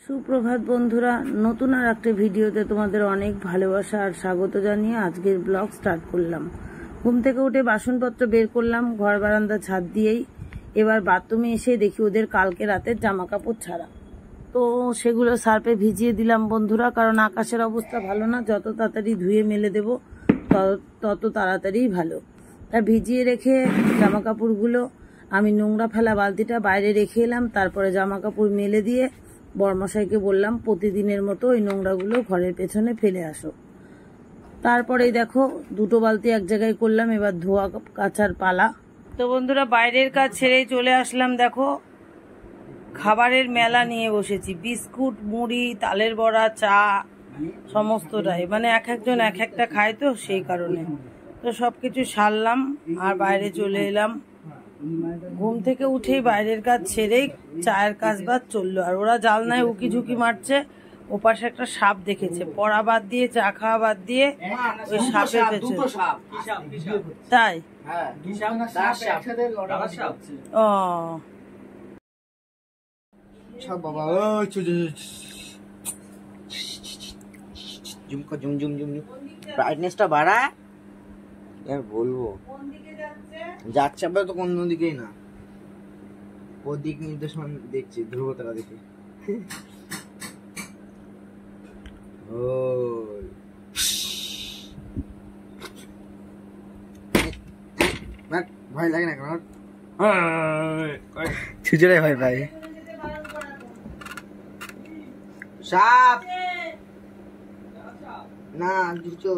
সুপ্রভাত বন্ধুরা, নতুন আর একটা ভিডিওতে তোমাদের অনেক ভালোবাসা আর স্বাগত জানিয়ে আজকের ব্লগ স্টার্ট করলাম। ঘুম থেকে উঠে বাসনপত্র বের করলাম ঘর বারান্দা ছাদ দিয়েই। এবার বাথরুমে এসে দেখি ওদের কালকে রাতের জামা কাপড় ছাড়া, তো সেগুলো সার্ফে ভিজিয়ে দিলাম বন্ধুরা, কারণ আকাশের অবস্থা ভালো না। যত তাড়াতাড়ি ধুয়ে মেলে দেবো তত তাড়াতাড়ি ভালো। তা ভিজিয়ে রেখে জামা কাপড়গুলো আমি নোংরা ফেলা বালতিটা বাইরে রেখে এলাম। তারপরে জামা কাপড় মেলে দিয়ে বরমশাইকে বললাম প্রতিদিনের মতো ওই নোংরাগুলো ঘরের পেছনে ফেলে আসো। তারপরেই দেখো দুটো বালতি এক জায়গায় করলাম, এবার ধোয়া কাচার পালা। তো বন্ধুরা বাইরের কাজ ছেড়েই চলে আসলাম। দেখো খাবারের মেলা নিয়ে বসেছি, বিস্কুট, মুড়ি, তালের বড়া, চা সমস্তটাই, মানে এক একজন এক একটা খায়, তো সেই কারণে তো সবকিছু সারলাম আর বাইরে চলে এলাম। ঘুম থেকে উঠেই বাইরের কাজ ছেড়েই চায়ের কাজ বাদ চললো। আর ওরা জালনায় উকি ঝুঁকি মারছে, ওপাশে একটা সাপ দেখেছে, পড়া বাদ দিয়ে চা খাওয়া বাদ দিয়ে ওই সাপের পেছনে। তাই ও ব্রাইটনেসটা বাড়া, আর বলবো যাচ্ছে আবার তো কোন দিকেই না, ও দিক নির্দেশন দেখছি, ধ্রুবতারা দেখে। ও ভয় লাগে না কেন? ছুচড়াই ভয় পাই। সাপ না দুটো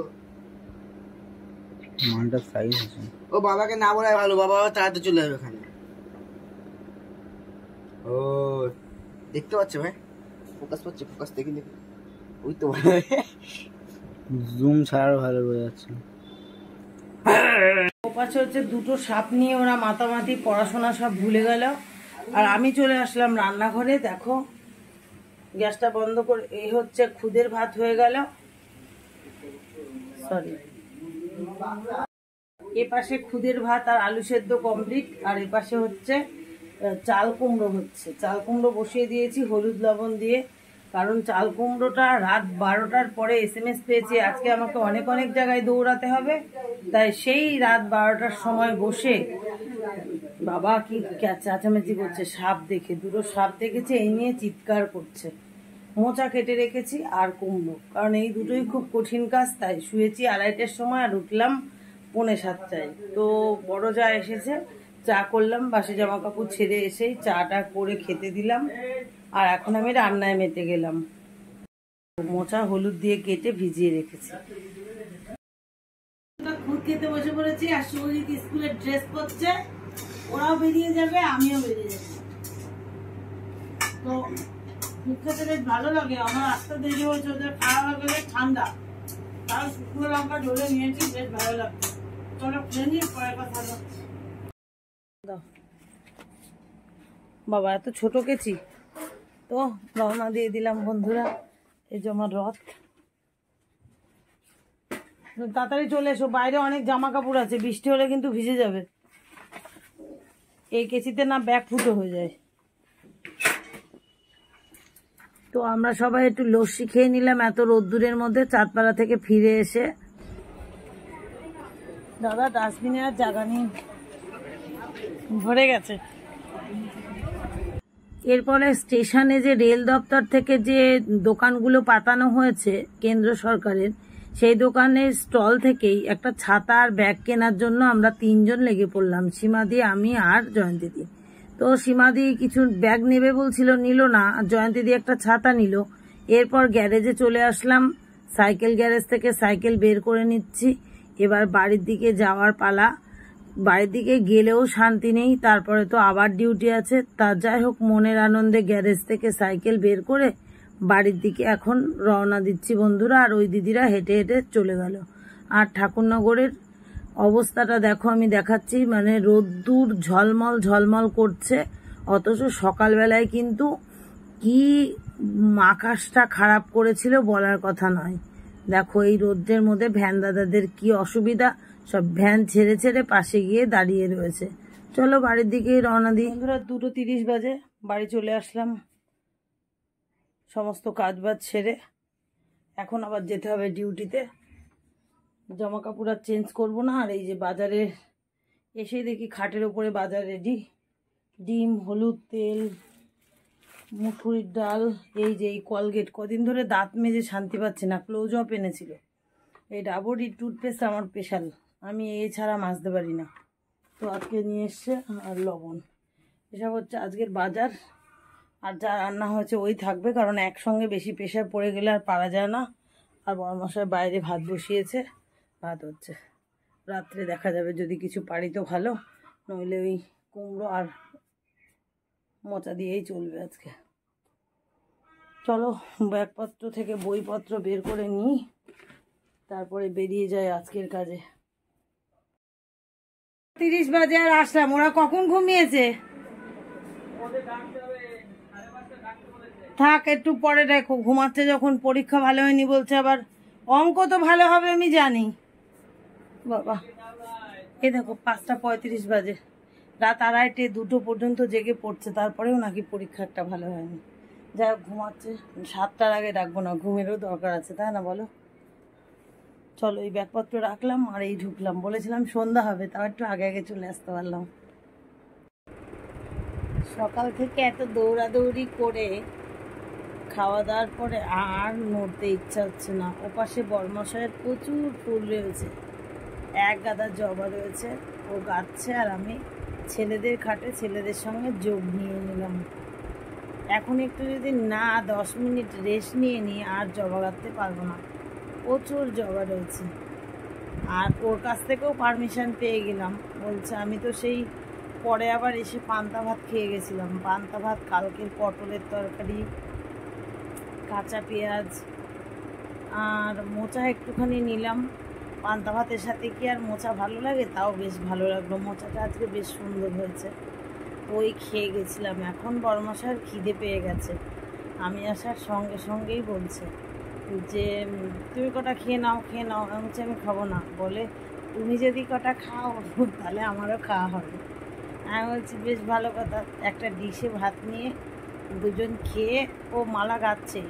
মানটা সাইজ আছে। ও বাবাকে না বলাই ভালো, বাবা তাড়াতাড়ি চলে যাবে ওখানে। ও দেখতে পাচ্ছ ভাই, ফোকাস পাচ্ছে, ফোকাস দেখি দেখি, ওই তো জুম ছাড়াও ভালো বোঝা যাচ্ছে। ওপাশে হচ্ছে দুটো সাপ নিয়ে ওরা মাতামাতি পড়াশোনা সব ভুলে গেল। আর আমি চলে আসলাম রান্নাঘরে। দেখো গ্যাসটা বন্ধ করে, এই হচ্ছে খুদের ভাত হয়ে গেল, সরি, এ পাশে খুদের ভাত আর আলু সেদ্ধ কমপ্লিট। আর এ পাশে হচ্ছে চাল কুমড়ো হচ্ছে, চাল কুমড়ো বসিয়ে দিয়েছি হলুদ লবণ দিয়ে, কারণ চাল কুমড়োটা রাত 12টার পরে SMS পেয়েছি আজকে আমাকে অনেক অনেক জায়গায় দৌড়াতে হবে, তাই সেই রাত 12টার সময় বসে বাবা কি চেঁচামেচি করছে, সাপ দেখে, দুটো সাপ দেখেছে, এই নিয়ে চিৎকার করছে। মোচা কেটে রেখেছি আর কুমড়ো, কারণ এই দুটোই খুব কঠিন কাজ। তাই শুয়েছি 2:30টার সময় আর উঠলাম 6:45টায়। তো বড় যা এসেছে, চা করলাম, বাসি জামা কাপড় ছেড়ে এসেই চাটা করে খেতে দিলাম। আর এখন আমি রান্নায় মেতে গেলাম। মোচা হলুদ দিয়ে কেটে ভিজিয়ে রেখেছি। খুদ খেতে বসে পড়েছি আর সুজিত স্কুলের ড্রেস পরছে, ওরাও বেরিয়ে যাবে আমিও বেরিয়ে যাবো। তো খুদ খেতে বেশ ভালো লাগে, আমার আসতে দেরি হয়েছে, ওদের খাওয়া হয়ে গেলে ঠান্ডা, তার শুকনো লঙ্কা ঢোলে নিয়েছি, বেশ ভালো লাগছে। চলো খেয়ে নিয়ে পরে কথা হচ্ছে। বাবা এত ছোট কেছি, তো রওনা দিয়ে দিলাম বন্ধুরা। এই যে আমার রথ, তাড়াতাড়ি চলে এসো, বাইরে অনেক জামা কাপড় আছে, বৃষ্টি হলে কিন্তু ভিজে যাবে। এই কেচিতে না ব্যাগ ফুটো হয়ে যায়। তো আমরা সবাই একটু লস্যি খেয়ে নিলাম এত রোদ্দুরের মধ্যে, চাঁদপাড়া থেকে ফিরে এসে। দাদা ডাস্টবিনে আর জায়গা নেই, ভরে গেছে। এরপরে স্টেশনে যে রেল দপ্তর থেকে যে দোকানগুলো পাতানো হয়েছে কেন্দ্র সরকারের, সেই দোকানের স্টল থেকেই একটা ছাতা আর ব্যাগ কেনার জন্য আমরা 3 জন লেগে পড়লাম, সীমাদি, আমি আর জয়ন্তীদি। তো সীমাদি কিছু ব্যাগ নেবে বলছিল, নিল না, আর জয়ন্তীদি একটা ছাতা নিল। এরপর গ্যারেজে চলে আসলাম, সাইকেল গ্যারেজ থেকে সাইকেল বের করে নিচ্ছি। এবার বাড়ির দিকে যাওয়ার পালা। বাড়ির দিকে গেলেও শান্তি নেই, তারপরে তো আবার ডিউটি আছে। তা যাই হোক, মনের আনন্দে গ্যারেজ থেকে সাইকেল বের করে বাড়ির দিকে এখন রওনা দিচ্ছি বন্ধুরা। আর ওই দিদিরা হেঁটে হেঁটে চলে গেল। আর ঠাকুরনগরের অবস্থাটা দেখো, আমি দেখাচ্ছি, মানে রোদ্দুর ঝলমল ঝলমল করছে, অথচ সকালবেলায় কিন্তু কি আকাশটা খারাপ করেছিল বলার কথা নয়। দেখো এই রোদ্রের মধ্যে ভ্যান দাদাদের কি অসুবিধা, সব ভ্যান ছেড়ে ছেড়ে পাশে গিয়ে দাঁড়িয়ে রয়েছে। চলো বাড়ির দিকেই রওনা দিই। বন্ধুরা 2:30 বাজে, বাড়ি চলে আসলাম। সমস্ত কাজবাজ সেরে এখন আবার যেতে হবে ডিউটিতে। জামা কাপড় আর চেঞ্জ করবো না। আর এই যে বাজারে এসে দেখি খাটের ওপরে বাজার রেডি, ডিম, হলুদ তেল, মুসুরির ডাল, এই যে এই কলগেট, কদিন ধরে দাঁত মেজে শান্তি পাচ্ছি না, ক্লোজ আপ এনেছিল। এই ডাবরি টুথপেস্ট আমার স্পেশাল, আমি এ ছাড়া মাজতে পারি না, তো আজকে নিয়ে এসছে। আর লবণ, এসব হচ্ছে আজকের বাজার। আর যা রান্না হয়েছে ওই থাকবে, কারণ একসঙ্গে বেশি প্রেশার পড়ে গেলে আর পারা যায় না। আর বড়মশাই বাইরে ভাত বসিয়েছে, ভাত হচ্ছে, রাত্রে দেখা যাবে, যদি কিছু পারি তো ভালো, নইলে ওই কুমড়ো আর মোচা দিয়েই চলবে আজকে। চলো ব্যাগপত্র থেকে বইপত্র বের করে নিই, তারপরে বেরিয়ে যায় আজকের কাজে। 30 বাজে আর আসলাম, ওরা কখন ঘুমিয়েছে? থাক, একটু পরে দেখো, ঘুমাচ্ছে যখন। পরীক্ষা ভালো হয়নি বলছে, আবার অঙ্ক তো ভালো হবে আমি জানি। বাবা, এ দেখো 5টা 35 বাজে, রাত 2:30 2টো পর্যন্ত জেগে পড়ছে, তারপরেও নাকি পরীক্ষা একটা ভালো হয়নি। যাই হোক, ঘুমাচ্ছে, 7টার আগে ডাকবো না, ঘুমেরও দরকার আছে, তাই না বলো? চলো, এই ব্যাগপত্র রাখলাম আর এই ঢুকলাম। বলেছিলাম সন্ধ্যা হবে, তাও একটু আগে আগে চলে আসতে পারলাম। সকাল থেকে এত দৌড়াদৌড়ি করে খাওয়া দাওয়ার পরে আর নড়তে ইচ্ছা হচ্ছে না। ওপাশে বরমশাইয়ের প্রচুর ফুল রয়েছে, এক গাদা জবা রয়েছে, ও গাচ্ছে, আর আমি ছেলেদের খাটে ছেলেদের সঙ্গে যোগ নিয়ে নিলাম। এখন একটু যদি না 10 মিনিট রেস্ট নিয়ে নিই আর জবা গাঁথতে পারবো না, প্রচুর জবা রয়েছে। আর ওর কাছ থেকেও পারমিশন পেয়ে গেলাম, বলছে, আমি তো সেই পরে আবার এসে পান্তা ভাত খেয়ে গেছিলাম। পান্তা ভাত, কালকের পটলের তরকারি, কাঁচা পেঁয়াজ আর মোচা একটুখানি নিলাম। পান্তা ভাতের সাথে কি আর মোচা ভালো লাগে? তাও বেশ ভালো লাগলো, মোচাটা আজকে বেশ সুন্দর হয়েছে। ওই খেয়ে গেছিলাম। এখন বড়মশাইয়ের খিদে পেয়ে গেছে, আমি আসার সঙ্গে সঙ্গেই বলছে যে তুমি কটা খেয়ে নাও, খেয়ে নাও। আমি বলছি আমি খাবো না। বলে তুমি যদি কটা খাও তাহলে আমারও খাওয়া হবে। আমি বলছি বেশ ভালো কথা। একটা ডিশে ভাত নিয়ে দুজন খেয়ে, ও মালা গাচ্ছে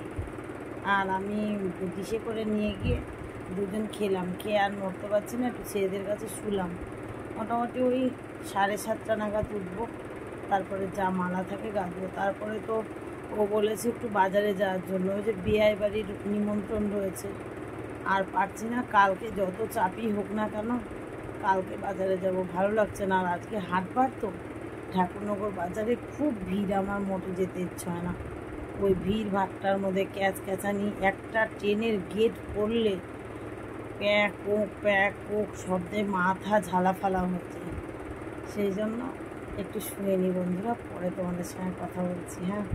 আর আমি ডিশে করে নিয়ে গিয়ে দুজন খেলাম। খেয়ে আর নড়তে পারছি না, একটু ছেলেদের কাছে শুলাম। মোটামুটি ওই 7:30 নাগাদ উঠবো, তারপরে যা মালা থাকে গাঁথবো। তারপরে তো ও বলেছে একটু বাজারে যাওয়ার জন্য, ওই যে বিয়ে বাড়ির নিমন্ত্রণ রয়েছে, আর পারছি না। কালকে যত চাপই হোক না কেন, কালকে বাজারে যাব, ভালো লাগছে না। আর আজকে হাটবার তো, ঠাকুরনগর বাজারে খুব ভিড়, আমার মোটে যেতে ইচ্ছা হয় না। ওই ভিড় ভাট্টার মধ্যে ক্যাচ ক্যাচানি, একটা ট্রেনের গেট পড়লে প্যাক ওক শব্দে মাথা ঝালাফালা হচ্ছে। সেই জন্য একটু শুয়ে নি বন্ধুরা, পরে তোমাদের সঙ্গে কথা বলছি। হ্যাঁ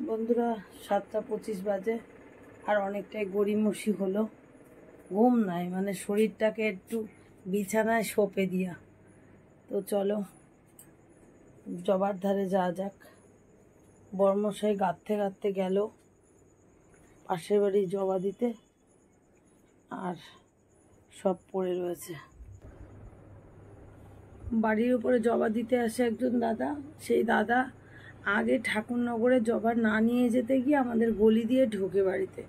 বন্ধুরা, 7টা 25 বাজে, আর অনেকটাই গড়িমসি হলো। ঘুম নাই, মানে শরীরটাকে একটু বিছানায় সঁপে দিয়া। তো চলো জবার ধারে যাওয়া যাক। বর্মশাই গাঁথতে গাঁথতে গেল পাশের বাড়ি জবা দিতে, আর সব পড়ে রয়েছে। বাড়ির উপরে জবা দিতে আসে একজন দাদা। সেই দাদা আগে ঠাকুরনগরে জবা না নিয়ে যেতে গিয়ে আমাদের গলি দিয়ে ঢোকে বাড়িতে,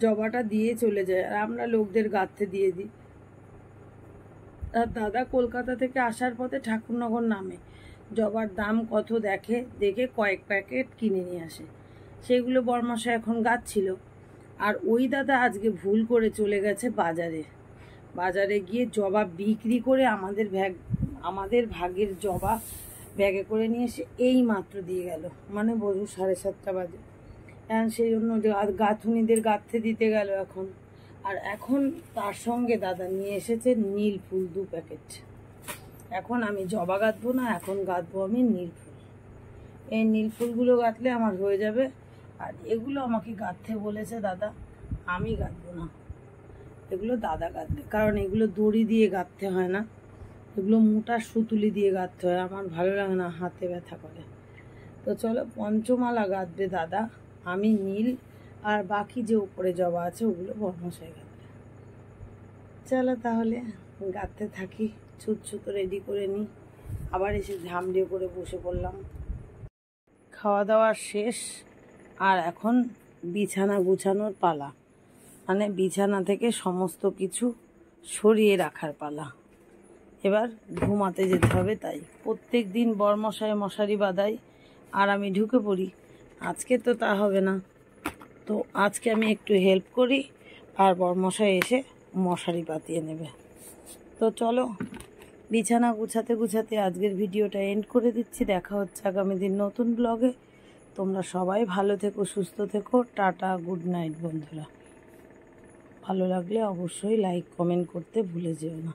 জবাটা দিয়ে চলে যায়, আর আমরা লোকদের গাঁথতে দিয়ে দিই। আর দাদা কলকাতা থেকে আসার পথে ঠাকুরনগর নামে, জবার দাম কত দেখে কয়েক প্যাকেট কিনে নিয়ে আসে। সেগুলো বরমশাই এখন গাঁথছিল। আর ওই দাদা আজকে ভুল করে চলে গেছে বাজারে গিয়ে জবা বিক্রি করে আমাদের ভাগের জবা ব্যাগে করে নিয়ে এসে এই মাত্র দিয়ে গেল, মানে বলুন 7:30 বাজে। এখন সেই জন্য গাঁথুনিদের গাঁথতে দিতে গেল এখন। আর এখন তার সঙ্গে দাদা নিয়ে এসেছে নীল ফুল 2 প্যাকেট। এখন আমি জবা গাঁথবো না, এখন গাঁথবো আমি নীল ফুল। এই নীল ফুলগুলো গাঁথলে আমার হয়ে যাবে। আর এগুলো আমাকে গাঁথতে বলেছে দাদা, আমি গাঁথবো না, এগুলো দাদা গাঁথবে, কারণ এগুলো দড়ি দিয়ে গাঁথতে হয় না, এগুলো মোটা সুতুলি দিয়ে গাঁথতে হয়। আমার ভালো লাগে না, হাতে ব্যথা করে। তো চলো, পঞ্চমালা গাঁথবে দাদা, আমি নীল, আর বাকি যে উপরে জবা আছে ওগুলো বরমশাই গাঁথবে। চলো তাহলে গাঁথতে থাকি, ছুতো রেডি করে নিই। আবার এসে ঝামড়িয়ে করে বসে পড়লাম। খাওয়া দাওয়া শেষ, আর এখন বিছানা গুছানোর পালা, মানে বিছানা থেকে সমস্ত কিছু সরিয়ে রাখার পালা। এবার ঘুমাতে যেতে হবে। তাই প্রত্যেক দিন বরমশাই মশারি বাঁধাই আর আমি ঢুকে পড়ি। আজকে তো তা হবে না, তো আজকে আমি একটু হেল্প করি আর বরমশাই এসে মশারি পাতিয়ে নেবে। তো চলো, বিছানা গুছাতে গুছাতে আজকের ভিডিওটা এন্ড করে দিচ্ছি। দেখা হচ্ছে আগামী দিন নতুন ব্লগে। তোমরা সবাই ভালো থেকো, সুস্থ থেকো। টাটা, গুড নাইট বন্ধুরা। ভালো লাগলে অবশ্যই লাইক কমেন্ট করতে ভুলে যেও না।